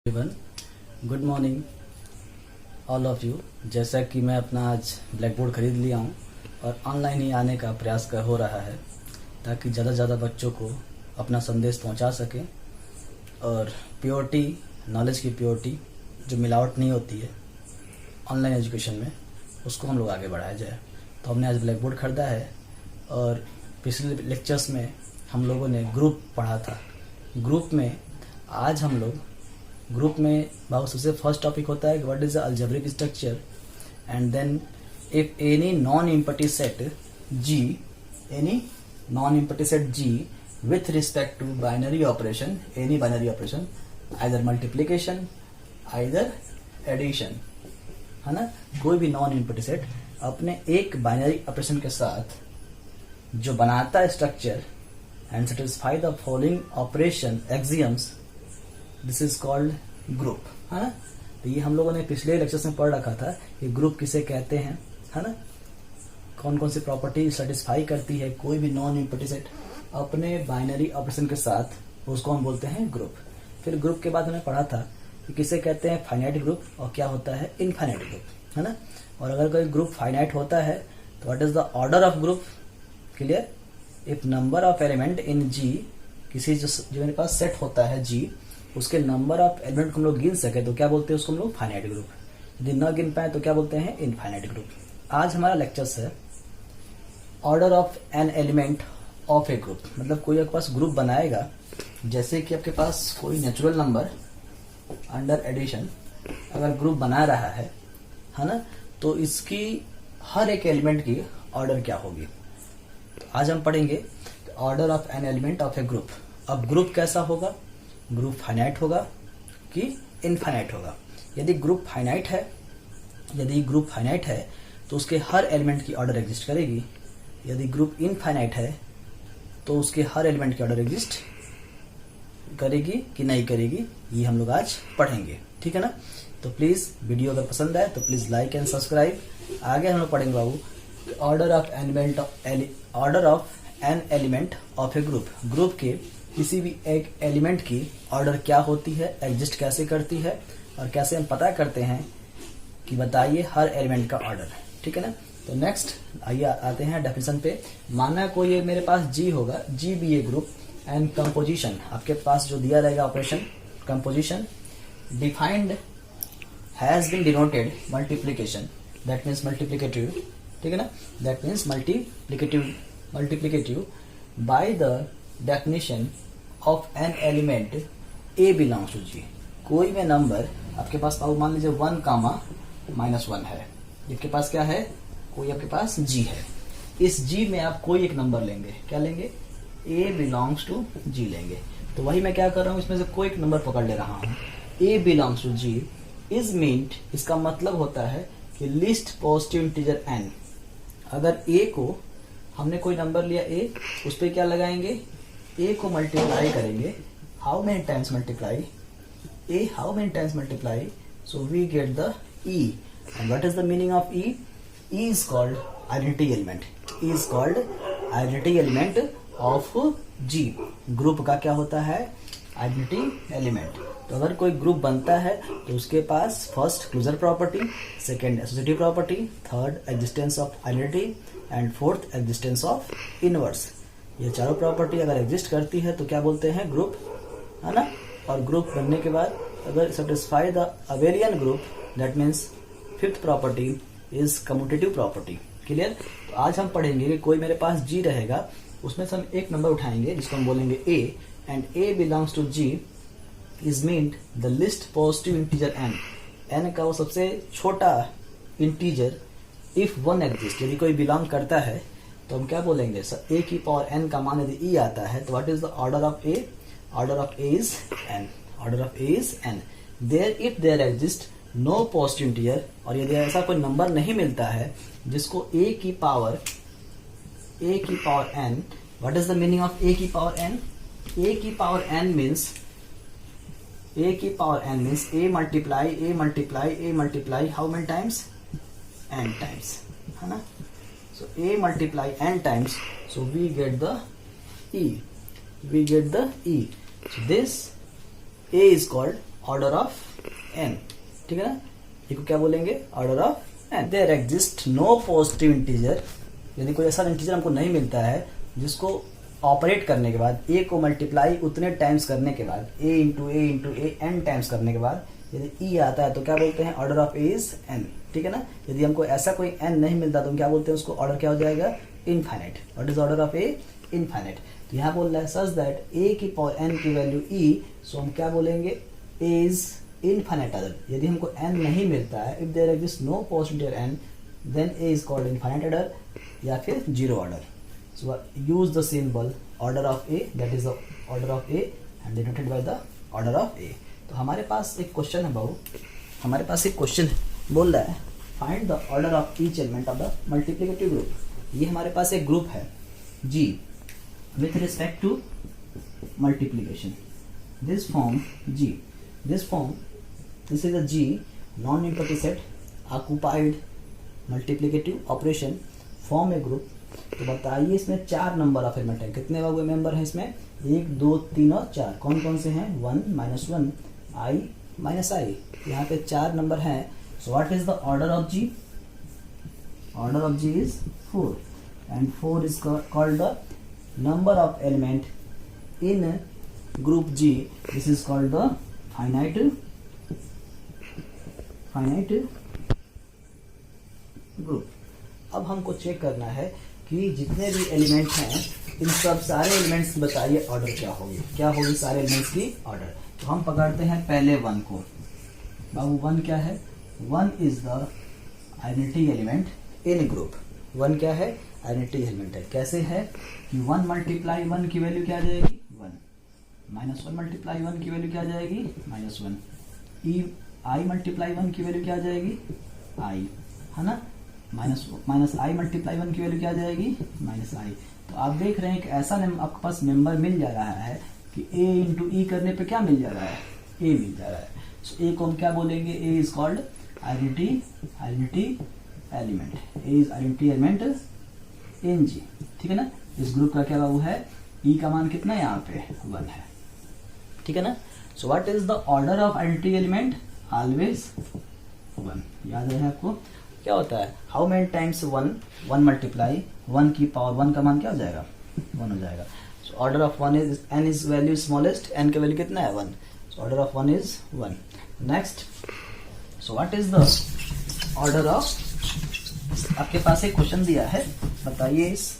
Everyone, good morning all of you. जैसा कि मैं अपना आज ब्लैक बोर्ड खरीद लिया हूँ और ऑनलाइन ही आने का प्रयास हो रहा है ताकि ज़्यादा से ज़्यादा बच्चों को अपना संदेश पहुँचा सकें और प्योरिटी, नॉलेज की प्योरिटी जो मिलावट नहीं होती है ऑनलाइन एजुकेशन में, उसको हम लोग आगे बढ़ाया जाए। तो हमने आज ब्लैक बोर्ड खरीदा है और पिछले लेक्चर्स में हम लोगों ने ग्रुप पढ़ा था। ग्रुप में आज हम लोग ग्रुप में बहुत सबसे फर्स्ट टॉपिक होता है what is the algebraic structure and then if any non empty set G with respect to binary operation, any binary operation, either multiplication, either addition, है ना। कोई भी नॉन एम्प्टी सेट अपने एक बाइनरी ऑपरेशन के साथ जो बनाता है structure and satisfy the following operation axioms, this is called group, है ना। तो ये हम लोगों ने पिछले लेक्चर्स में पढ़ रखा था कि ग्रुप किसे कहते हैं, है ना। कौन कौन सी प्रॉपर्टी सेटिस्फाई करती है कोई भी नॉन एम्प्टी सेट अपने बाइनरी ऑपरेशन के साथ, उसको हम बोलते हैं ग्रुप। फिर ग्रुप के बाद हमने पढ़ा था कि किसे कहते हैं फाइनाइट ग्रुप और क्या होता है इनफाइनाइट ग्रुप, है ना। और अगर कोई ग्रुप फाइनाइट होता है तो what is the order of group, clear. If number of element in G, किसी जो मेरे पास सेट होता है जी, उसके नंबर ऑफ एलिमेंट को हम लोग गिन सके तो क्या बोलते हैं उसको हम लोग फाइनाइट ग्रुप। यदि न गिन पाए तो क्या बोलते हैं इनफाइनाइट ग्रुप। आज हमारा लेक्चर है order of an element of a group. मतलब कोई आपके पास ग्रुप बनाएगा, जैसे कि आपके पास कोई नेचुरल नंबर अंडर एडिशन अगर ग्रुप बना रहा है ना, तो इसकी हर एक एलिमेंट की ऑर्डर क्या होगी। तो आज हम पढ़ेंगे order of an element of a group. अब ग्रुप कैसा होगा, ग्रुप फाइनाइट होगा कि इनफाइनाइट होगा। यदि ग्रुप फाइनाइट है तो उसके हर एलिमेंट की ऑर्डर एग्जिस्ट करेगी। यदि ग्रुप इनफाइनाइट है तो उसके हर एलिमेंट की ऑर्डर एग्जिस्ट करेगी कि नहीं करेगी, ये हम लोग आज पढ़ेंगे, ठीक है ना। तो प्लीज वीडियो अगर पसंद आए तो प्लीज लाइक एंड सब्सक्राइब। आगे हम लोग पढ़ेंगे बाबू order of an element of a group. Group के किसी भी एक एलिमेंट की ऑर्डर क्या होती है, एग्जिस्ट कैसे करती है और कैसे हम पता करते हैं कि बताइए हर एलिमेंट का ऑर्डर, ठीक है ना। तो नेक्स्ट आइए आते हैं डेफिनेशन पे। माना कोई ये मेरे पास जी होगा, G be a group and composition, आपके पास जो दिया रहेगा operation composition defined has been denoted multiplication, that means multiplicative, ठीक है ना। That means multiplicative by the definition of an element a belongs to G. कोई भी नंबर आपके पास मान लीजिए 1, -1 है, जिसके पास क्या है, कोई आपके पास जी है। इस जी में आप कोई एक नंबर लेंगे, क्या लेंगे, ए बिलोंग्स टू जी लेंगे। तो वही मैं क्या कर रहा हूं, इसमें से कोई एक नंबर पकड़ ले रहा हूं, a belongs to G is meant, इसका मतलब होता है कि लिस्ट पॉजिटिव इंटीजर एन। अगर ए को हमने कोई नंबर लिया ए, उस पर क्या लगाएंगे, ए को मल्टीप्लाई करेंगे, how many times multiply, A how many times multiply, so we get the E. And what is the meaning of E, E is called identity element. E is called identity element of G. Group का क्या होता है, identity element. तो अगर कोई group बनता है तो उसके पास first closure property, second associative property, third existence of identity and fourth existence of inverse. ये चारों प्रॉपर्टी अगर एग्जिस्ट करती है तो क्या बोलते हैं ग्रुप, है ना। और ग्रुप बनने के बाद अगर satisfy the abelian group, that means fifth property is commutative property, clear. तो आज हम पढ़ेंगे कि कोई मेरे पास जी रहेगा, उसमें से हम एक नंबर उठाएंगे जिसको हम बोलेंगे a, and a belongs to G is meant the least positive integer n. N का वो सबसे छोटा इंटीजर इफ 1 एग्जिस्ट, यदि कोई बिलोंग करता है तो हम क्या बोलेंगे, ए की पावर एन का मान यदि ई आता है तो what is the order of A, order of A is N, order of A is N. There if there exist no positive integer, और यदि ऐसा कोई नंबर नहीं मिलता है जिसको ए की power n, what is the meaning of a की पावर एन, ए की power n means a multiply how many times, n times, है ना। So a multiply n times, so we get the e, So this A is called order of n, ठीक है ना, इसको क्या बोलेंगे, order of n। There exist no positive integer, यदि कोई ऐसा इंटीजर हमको नहीं मिलता है जिसको ऑपरेट करने के बाद a को मल्टीप्लाई उतने टाइम्स करने के बाद a into A n times करने के बाद यदि e आता है तो क्या बोलते हैं, order of a is n, ठीक है ना। यदि हमको ऐसा कोई n नहीं मिलता तो हम क्या बोलते हैं, उसको ऑर्डर क्या हो जाएगा, infinite. What is order of a, infinite. तो यहाँ बोल रहा है सच दैट a की पावर n की वैल्यू e, सो हम क्या बोलेंगे, a इज इनफाइनाइट ऑर्डर। यदि हमको n नहीं मिलता है, if there exist no positive n, then a is called infinite order या फिर zero order. So use the symbol order of A, that is the order of A and denoted by the order of A। तो हमारे पास एक question है बाबू, हमारे पास एक question बोल रहा है find the order of each element of the multiplicative group. ये हमारे पास एक ग्रुप है G with respect to multiplication। This form G, this is a G non-empty set occupied multiplicative operation form a group। तो बताइए इसमें 4 number of element है, कितने बाबू member हैं इसमें, 1 2 3 और 4। कौन कौन से हैं, 1 -1 i माइनस आई, यहाँ पे 4 नंबर हैं। So what is the order of G, order of G is 4 and 4 is called the number of element in group G. This is called the finite group. अब हमको चेक करना है कि जितने भी एलिमेंट हैं इन सब सारे एलिमेंट्स की बताइए ऑर्डर क्या होगी सारे एलिमेंट्स की ऑर्डर। तो हम पकड़ते हैं पहले 1 को। बाबू 1 क्या है, 1 is the identity element in group. 1 क्या है, आइडेंटिटी एलिमेंट है। कैसे है कि 1 मल्टीप्लाई 1 की वैल्यू क्या आ जाएगी, 1 -1 मल्टीप्लाई 1 की वैल्यू क्या आ जाएगी, -1 i मल्टीप्लाई 1 की वैल्यू क्या आ जाएगी, i, है ना, माइनस आई मल्टीप्लाई 1 की वैल्यू क्या आ जाएगी, -i। तो आप देख रहे हैं कि ऐसा आपके पास मेंबर मिल जा रहा है कि a इंटू ई करने पे क्या मिल जा रहा है, a मिल जा रहा है। सो a को हम क्या बोलेंगे, a is called identity element, a is identity element in G, ठीक है ना। इस ग्रुप का क्या बाबू है, e का मान कितना है, यहाँ पे 1 है, ठीक है ना। सो what is the order of identity element, always 1। याद रहे आपको क्या होता है, हाउ मेनी टाइम्स 1 मल्टीप्लाई 1 की पावर 1 का मान क्या हो जाएगा, 1 हो जाएगा। सो order of 1 is n is value smallest, n का वैल्यू कितना है, 1। So order of 1 is 1। Next, so what is the order of, आपके पास एक क्वेश्चन दिया है, बताइए इस।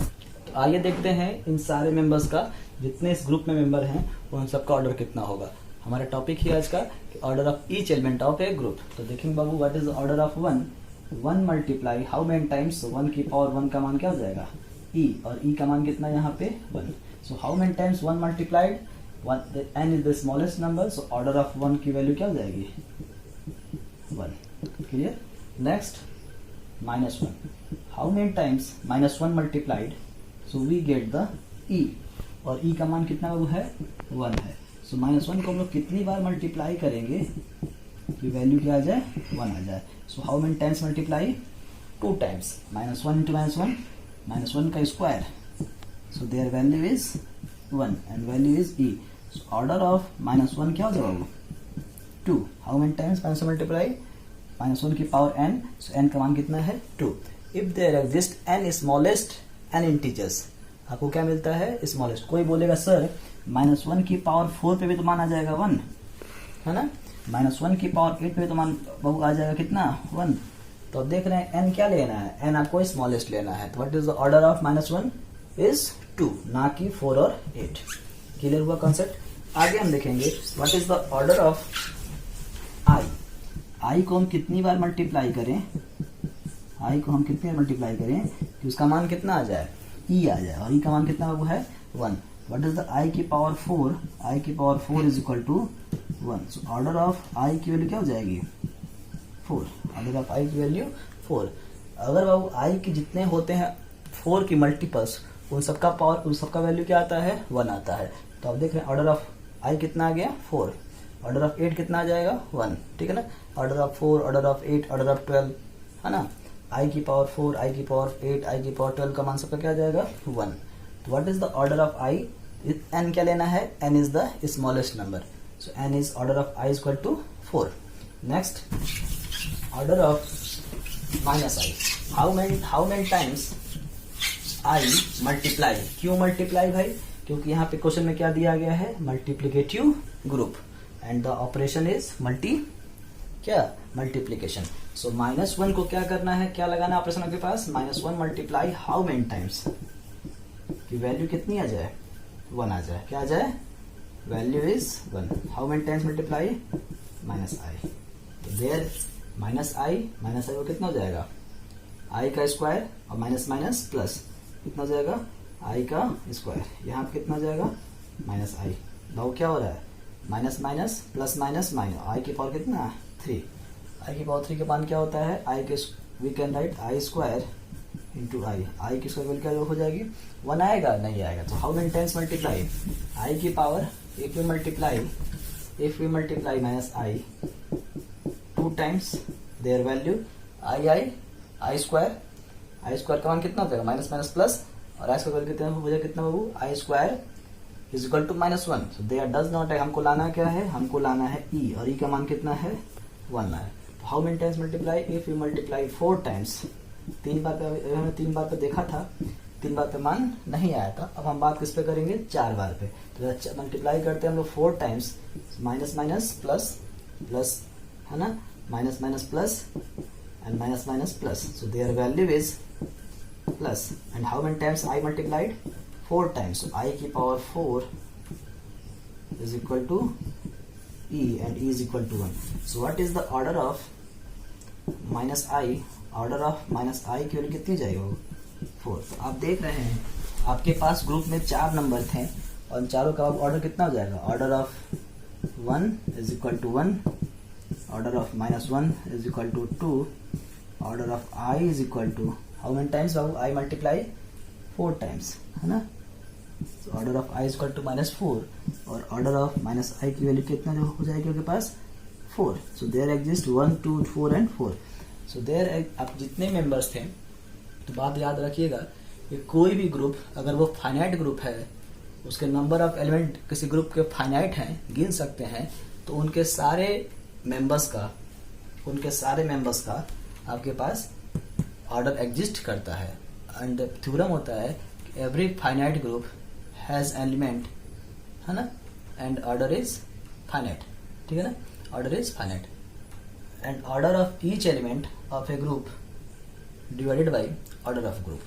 तो आइए देखते हैं इन सारे मेंबर्स का, जितने इस ग्रुप में मेंबर हैं उन सबका ऑर्डर कितना होगा। हमारा टॉपिक है आज का order of each element of a group. तो देखेंगे बाबू, what is the order of 1 multiply how many times 1 की पावर 1 का मान क्या हो जाएगा, e, और e का मान कितना यहाँ पे 1। So how many times 1 multiplied 1, n is the smallest number, so order of 1 की वैल्यू क्या हो जाएगी, 1। Clear. Next, -1 how many times -1 multiplied, so we get the e, और e का मान कितना बाबू है, 1 है। सो -1 को हम लोग कितनी बार मल्टीप्लाई करेंगे कि वैल्यू क्या आ जाए, 1 आ जाए। सो how many times multiply, 2 times, -1 into -1 का square, so their value is 1 and value is e। So order of -1 क्या हो जाएगा, 2। हाउ मेनी टाइम्स -1 मल्टीप्लाई -1 की पावर n, सो n का मान कितना है, 2। If there exist n smallest n integers, आपको क्या मिलता है, स्मॉलेस्ट। कोई बोलेगा सर -1 की पावर 4 पे भी तो मान आ जाएगा 1, है ना, -1 की पावर 8 पे तो मान बहु आ जाएगा कितना, 1। तो अब देख रहे हैं n क्या लेना है, n आपको स्मॉलेस्ट लेना है। तो what is the order of -1 is 2, ना कि 4 और 8। क्लियर हुआ कॉन्सेप्ट। आगे हम देखेंगे what is the order of i को हम कितनी बार मल्टीप्लाई करें, i को हम कितनी बार मल्टीप्लाई करें कि उसका मान कितना आ जाए, e आ जाए, और e का मान कितना बाबू है, 1। What is the i की पावर 4, i की power 4 is equal to 1। So order of i की वैल्यू क्या हो जाएगी, 4। ऑर्डर ऑफ i की वैल्यू 4। अगर बाबू i के जितने होते हैं 4 की मल्टीपल्स, उन सबका पावर, उन सबका वैल्यू क्या आता है, 1 आता है। तो आप देख रहे हैं ऑर्डर ऑफ i कितना आ गया, 4। ऑर्डर ऑफ 8 कितना आ जाएगा, 1, ठीक है ना। Order of 4, order of 8, order of 12, है ना। i की पावर 4, i की पावर 8, i की पावर 12 का मान सबका क्या आ जाएगा, 1। तो what is the order of i, n क्या लेना है, n is the smallest number. So n is order of I is equal to 4. Next, order of minus I. How many times I multiply? क्यों multiply भाई? क्योंकि यहाँ पे question में क्या दिया गया है? Multiplicative group and the operation is multiplication. So -1 को क्या करना है, क्या लगाना है ऑपरेशन आपके पास? -1 मल्टीप्लाई हाउ मेनी टाइम्स, कि वैल्यू कितनी आ जाए? 1 आ जाए. क्या आ जाए? Value is 1. How many times multiply? -i. तो देयर -i वो कितना हो जाएगा? i का स्क्वायर और माइनस माइनस प्लस कितना हो जाएगा? i का स्क्वायर. यहाँ पे कितना हो जाएगा? -i. भाव क्या हो रहा है? Minus minus plus minus minus. i की पावर कितना? 3. i की पावर 3 के मान क्या होता है? i के we can write i square into i की स्क्वायर क्या हो जाएगी? 1 आएगा? नहीं आएगा. तो how many times multiply? i की power if we multiply minus i 2 times their value i square का मान कितना हो जाएगा? माइनस माइनस प्लस, और i स्क्वायर कितना हो जाएगा? कितना बाबू? i square is equal to -1. So there does not है. हमको लाना क्या है? हमको लाना है e, और e का मान कितना है? 1 है. How many times multiply? If you multiply 4 times. 3 बार पे देखा था, 3 बार पे मान नहीं आया था. अब हम बात किस पे करेंगे? 4 बार पे. तो मल्टीप्लाई करते हैं हम लोग 4 times. Minus minus plus plus है ना, minus minus plus and minus minus plus. So their value is plus. And how many times I multiplied? 4 times. So I की power 4 is equal to e and e is equal to 1. So what is the order of minus i? Order of minus i की value कितनी जाएगी? 4. तो आप देख रहे हैं आपके पास ग्रुप में 4 नंबर थे और चारों का ऑर्डर कितना हो जाएगा? Order of 1 is equal to 1, order of -1 is equal to 2, order of i is equal to how many times बाबू? i मल्टीप्लाई 4 टाइम्स है ना. Order of i is equal to -4 और ऑर्डर ऑफ -i की value कितना जो हो जाएगी आपके पास? 4. So there exist 1 2 4 and 4. So there आप जितने मेंबर्स थे, तो बात याद रखिएगा कि कोई भी ग्रुप अगर वो फाइनाइट ग्रुप है, उसके नंबर ऑफ एलिमेंट किसी ग्रुप के फाइनाइट हैं, गिन सकते हैं, तो उनके सारे मेंबर्स का आपके पास ऑर्डर एग्जिस्ट करता है. एंड थ्योरम होता है कि every finite group has element है ना, एंड ऑर्डर इज फाइनाइट. ठीक है ना, order is finite. And order of each element of a group divided by order of group.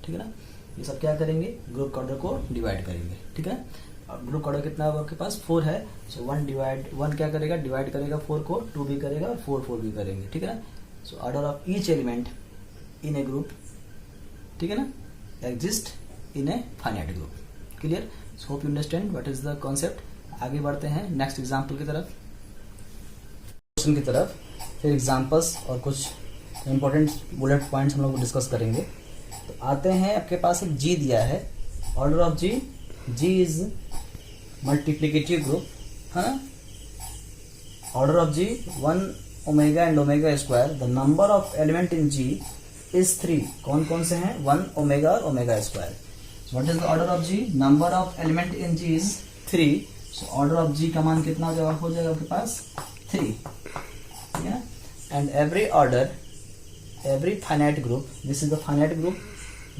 ठीक है ना, ये सब क्या करेंगे? ग्रुप ऑर्डर को डिवाइड करेंगे. ठीक है, और ग्रुप ऑर्डर कितना है आपके पास? 4 है. सो 1 क्या करेगा? डिवाइड करेगा 4 को, 2 भी करेगा और 4 भी करेंगे. ठीक है ना. सो order of each element in A group, ठीक है ना, exist in a finite group. Clear? So hope you understand what is the concept. आगे बढ़ते हैं नेक्स्ट एग्जाम्पल की तरफ, क्वेश्चन की तरफ. फिर एग्जाम्पल्स और कुछ इंपॉर्टेंट बुलेट पॉइंट्स हम लोग डिस्कस करेंगे. तो आते हैं, आपके पास एक जी दिया है, order of G is multiplicative group है ना. Order of G 1 omega and omega square. The number of element in G is 3. कौन कौन से हैं? 1 ओमेगा और omega square. What is the order of G? Number of element in G is 3. So order of G का मान कितना हो जाएगा आपके पास? 3. ठीक है ना. And every finite group, this is the finite group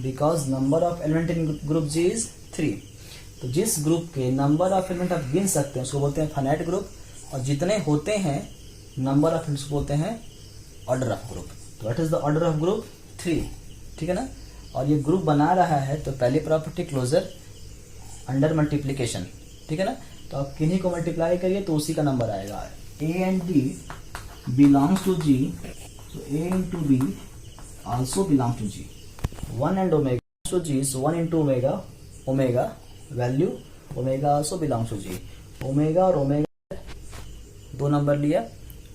because number of element in group G is 3. तो जिस ग्रुप के नंबर ऑफ एलिमेंट आप गिन सकते हैं उसको बोलते हैं फाइनाइट ग्रुप, और जितने होते हैं नंबर ऑफ एलिमेंट्स बोलते हैं ऑर्डर ऑफ ग्रुप. तो what is the order of group? 3. ठीक है ना. और ये ग्रुप बना रहा है तो पहली प्रॉपर्टी क्लोजर अंडर मल्टीप्लीकेशन. ठीक है ना. तो आप किन्हीं को मल्टीप्लाई करिए तो उसी का नंबर आएगा. A and D belongs to G. So A into B also belongs to G. 1 and omega so G. So 1 into omega value omega also belongs to G. Omega और ओमेगा 2 नंबर लिया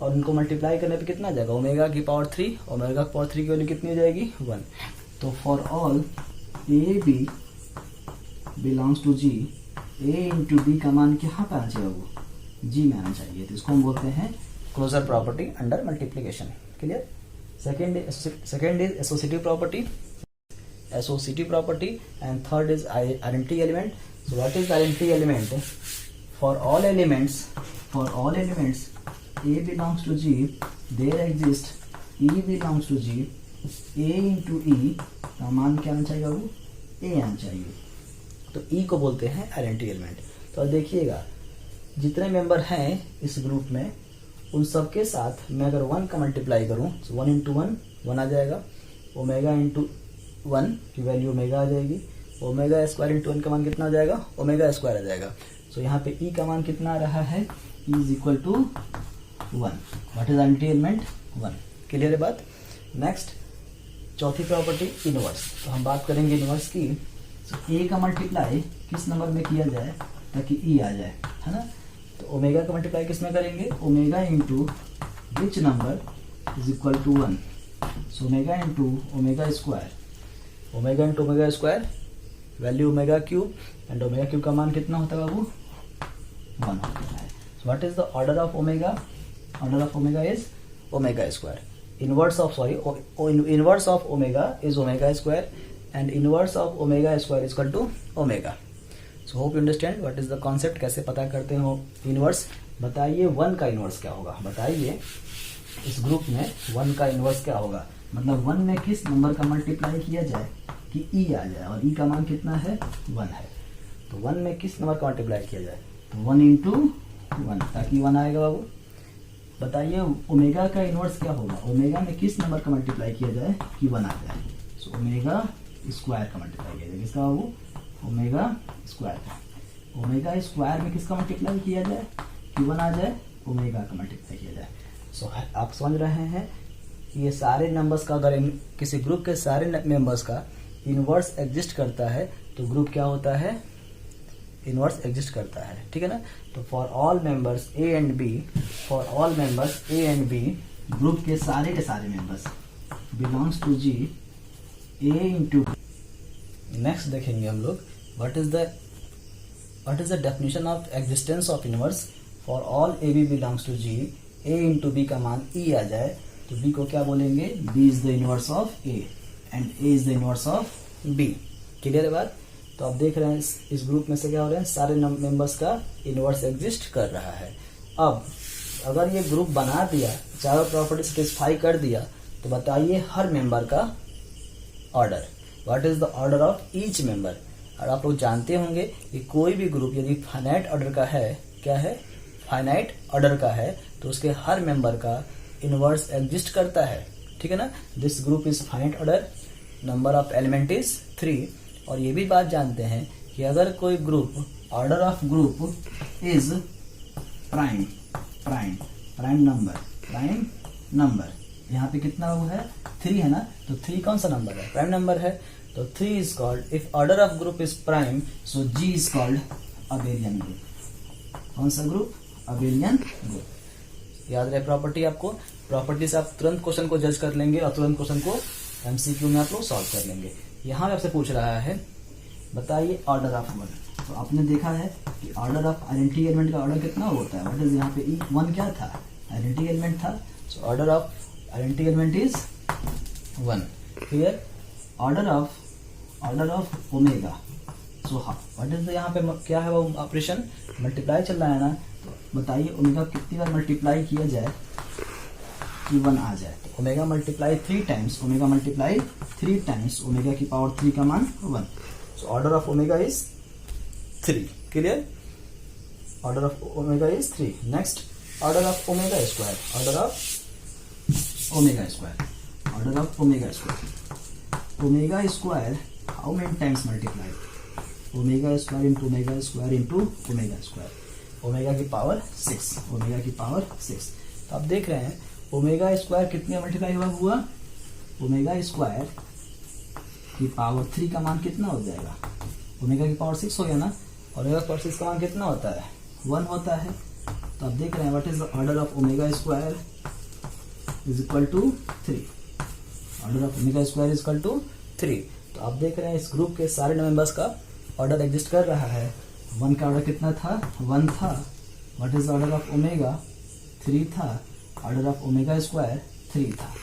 और उनको multiply करने पे कितना आ जाएगा? Omega की power 3. Omega की पावर 3 की वैल्यू कितनी हो जाएगी? 1. तो for all A B belongs to G, A into B का मान कहाँ पे आना चाहिए? वो जी में आना चाहिए. तो इसको हम बोलते हैं closure property under multiplication. Clear? Second is associative property and third is identity element. So what is the identity element? For all elements for all elements a belongs to G there exist e belongs to G A into e का मान क्या आना चाहिए बाबू, ए आना चाहिए। तो ई को बोलते हैं आइडेंटिटी एलिमेंट। तो अब देखिएगा जितने मेंबर हैं इस ग्रुप में उन सब के साथ मैं अगर 1 का मल्टीप्लाई करूं तो 1 इंटू 1 आ जाएगा, ओमेगा इंटू 1 की वैल्यू ओमेगा आ जाएगी, ओमेगा स्क्वायर इंटू 1 का मान कितना आ जाएगा, ओमेगा स्क्वायर आ जाएगा। सो यहाँ पे ई का मान कितना आ रहा है, E is equal to 1। What is identity element, 1। Clear है बात। नेक्स्ट चौथी प्रॉपर्टी इनवर्स। तो हम बात करेंगे इनवर्स की। तो ए का मल्टीप्लाई किस नंबर में किया जाए ताकि ई आ जाए, है ना। तो ओमेगा का मल्टीप्लाई किस में करेंगे, omega into which number is equal to 1। So omega into omega square, omega into omega square value omega cube, and omega cube का मान कितना होता है बाबू, 1 होता है। So what is the order of omega, order of omega is omega square. Inverse of omega is omega square and inverse of omega square is equal to omega. So hope you understand what is the concept, कैसे पता करते हो inverse. बताइए 1 का inverse क्या होगा, बताइए इस ग्रुप में 1 का इनवर्स क्या होगा। मतलब 1 में किस नंबर का मल्टीप्लाई किया जाए कि ई आ जाए, और ई का मान कितना है, 1 है। तो 1 में किस नंबर का मल्टीप्लाई किया जाए, तो 1 इंटू 1 ताकि 1 आएगा बाबू। बताइए ओमेगा का इनवर्स क्या होगा, ओमेगा में किस नंबर का मल्टीप्लाई किया जाए कि 1 आ जाए। सो ओमेगा स्क्वायर का मल्टीप्लाई किया जाए, किसका बाबू, ओमेगा स्क्वायर का। ओमेगा स्क्वायर में किसका मल्टीप्लाई किया जाए कि 1 आ जाए, ओमेगा का मल्टीप्लाई किया जाए। सो आप समझ रहे हैं ये सारे नंबर्स का, अगर किसी ग्रुप के सारे मेंबर्स का इनवर्स एग्जिस्ट करता है तो ग्रुप क्या होता है, इनवर्स एग्जिस्ट करता है, ठीक है ना। तो for all members A and B, for all members A and B, group के सारे members belongs to G A into. Next देखेंगे हम लोग what is the definition of existence of inverse. For all A B belongs to G, A into B का मान ई आ जाए तो B को क्या बोलेंगे, B is the inverse of A and A is the inverse of B. Clear है बात। तो आप देख रहे हैं इस ग्रुप में से क्या हो रहा है, सारे मेंबर्स का इनवर्स एग्जिस्ट कर रहा है। अब अगर ये ग्रुप बना दिया, चारों प्रॉपर्टी सेटिस्फाई कर दिया, तो बताइए हर मेंबर का order, what is the order of each member. और आप लोग जानते होंगे कि कोई भी ग्रुप यदि फाइनाइट ऑर्डर का है, क्या है, फाइनाइट ऑर्डर का है, तो उसके हर मेंबर का इनवर्स एग्जिस्ट करता है, ठीक है ना। This group is finite order, number of element is 3। और ये भी बात जानते हैं कि अगर कोई group, order of group is prime number, यहाँ पे कितना वो है, 3 है ना। तो 3 कौन सा नंबर है, प्राइम नंबर है। तो 3 is called, if order of group is prime, so G is called abelian group. कौन सा ग्रुप, अबेलियन ग्रुप। याद रहे प्रॉपर्टी आपको, प्रॉपर्टी से आप तुरंत क्वेश्चन को जज कर लेंगे और तुरंत क्वेश्चन को एमसीक्यू में आप लोग सॉल्व कर लेंगे। यहाँ आपसे पूछ रहा है बताइए ऑर्डर ऑफ 1। तो आपने देखा है कि ऑर्डर ऑफ आइडेंटिटी एलिमेंट का ऑर्डर कितना होता है, व्हाट इज, यहाँ पे 1 क्या था, आइडेंटिटी एलिमेंट था। सो order of identity element is 1। Clear. Order of omega, so what is, यहाँ पे क्या है वो ऑपरेशन, मल्टीप्लाई चल रहा है ना। तो बताइए ओमेगा कितनी बार मल्टीप्लाई किया जाए कि 1 आ जाए। तो omega multiply 3 times, omega multiply 3 times, omega की पावर 3 का मान 1। So order of omega is 3। Clear. Order of omega is 3। Next order of omega square, order of omega square how many times multiply, omega square into omega square into omega square, omega की power 6, omega की power 6। तो आप देख रहे हैं omega square कितने multiply हुआ, omega square की पावर 3 का मान कितना हो जाएगा, ओमेगा की पावर 6 हो गया ना। ओमेगा की पावर 6 का मान कितना होता है, 1 होता है। तो आप देख रहे हैं what is the order of omega square is equal to 3, order of omega square is equal to 3। तो आप देख रहे हैं इस ग्रुप के सारे मेंबर्स का ऑर्डर एग्जिस्ट कर रहा है। 1 का ऑर्डर कितना था, 1 था। What is the order of omega, 3 था। ऑर्डर ऑफ ओमेगा स्क्वायर 3 था,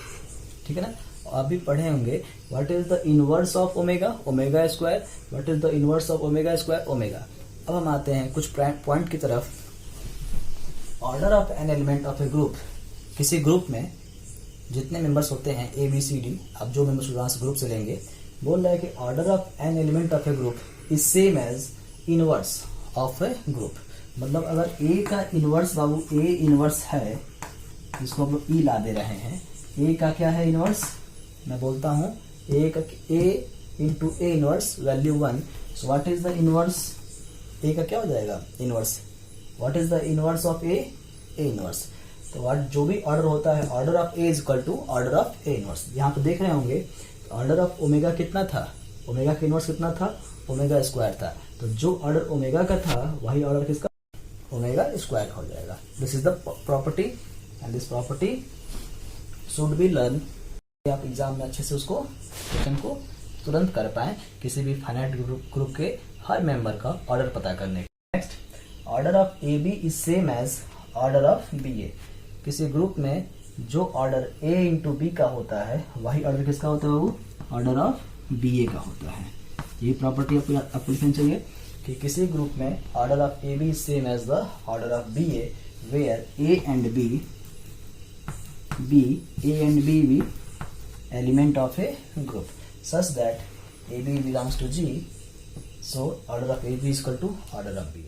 ठीक है ना। आप भी पढ़े होंगे what is the inverse of omega square, what is the inverse of omega square, omega. अब हम आते हैं कुछ पॉइंट की तरफ। Order of an element of a group, किसी ग्रुप में जितने मेंबर्स होते हैं ए बी सी डी, आप जो मेंबर्स वहां से ग्रुप से लेंगे, बोल रहा है कि order of an element of a group is same as inverse of a group. मतलब अगर ए का इनवर्स बाबू ए इनवर्स है, जिसको हम लोग ई ला दे रहे हैं, ए का क्या है इनवर्स, मैं बोलता हूं ए का a into a inverse value 1। So what is the inverse, a का क्या हो जाएगा inverse, what is the inverse of a inverse. तो व्हाट जो भी ऑर्डर होता है, order of A is equal to order of a inverse. यहाँ पे देख रहे होंगे ऑर्डर ऑफ ओमेगा कितना था, ओमेगा का इनवर्स कितना था, ओमेगा स्क्वायर था। तो जो ऑर्डर ओमेगा का था वही ऑर्डर किसका, ओमेगा स्क्वायर हो जाएगा। This is the property and this property should be learn. आप एग्जाम में अच्छे से उसको क्वेश्चन को तुरंत कर पाए, किसी भी फाइनाइट ग्रुप के हर मेंबर का ऑर्डर पता करने। Next, order of A B is same as order of B a. किसी ग्रुप में जो ऑर्डर ए इंटू बी का होता है वही ऑर्डर किसका होता है, वो ऑर्डर ऑफ बी ए का होता है। यही प्रॉपर्टी आपको लिखनी चाहिए कि किसी ग्रुप में order of A B is same as the order of B A, where A and B B element of a group such that AB belongs to G, so order of AB is equal to order of B.